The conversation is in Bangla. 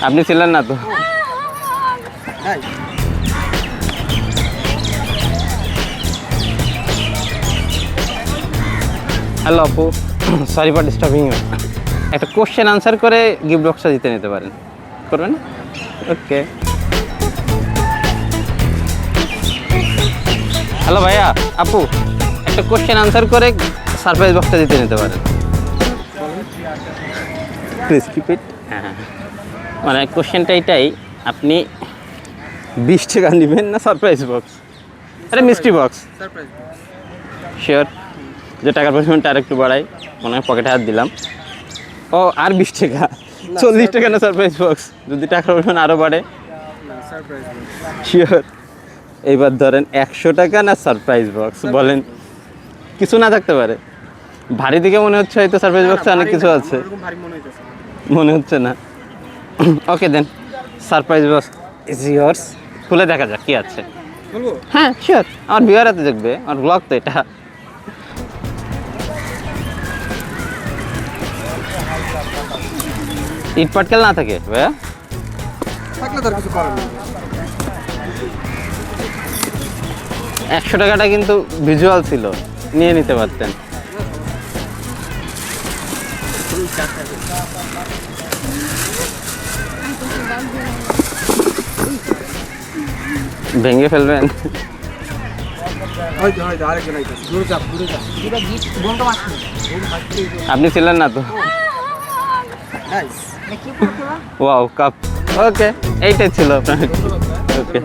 আপনি ছিলেন না তো? হ্যালো আপু, সরি ফর ডিস্টার্বিং ইউ। একটা কোশ্চেন আনসার করে গিফট বক্সটা জিতে নিতে পারেন, করবেন? ওকে। হ্যালো ভাইয়া, আপু, একটা কোশ্চেন আনসার করে সারপ্রাইজ বক্সটা জিতে নিতে পারেন। Please keep it. হ্যাঁ, মানে কোশ্চেনটা এটাই, আপনি 20 টাকা নেবেন না সারপ্রাইজ বক্স? আরে মিষ্টি বক্স। শিওর? যে টাকার পরিমাণটা আর একটু বাড়াই, মনে হয় পকেটে হাত দিলাম। ও আর 20 টাকা, 40 টাকা না সারপ্রাইজ বক্স? যদি টাকার পরিমাণ আরও বাড়ে? শিওর? এইবার ধরেন 100 টাকা না সারপ্রাইজ বক্স, বলেন। কিছু না থাকতে পারে, ভারী দিকে মনে হচ্ছে হয়তো সারপ্রাইজ বক্সে অনেক কিছু আছে। মনে হচ্ছে না? ওকে দেন, সারপ্রাইজ বক্স ইজ ইয়ার্স। খুলে দেখা যাক কি আছে। হ্যাঁ শিওর, আমার ভিউয়ার হাতে দেখবে, আমার ব্লগ তো এটা। ইট পাটকেল না থাকে ভাইয়া? 100 টাকাটা কিন্তু ভিজুয়াল ছিল, নিয়ে নিতে পারতেন। ভেঙে ফেলবেন? আপনি ছিলেন না তো? Wow, cup. ওকে, এইটাই ছিল আপনার। ওকে।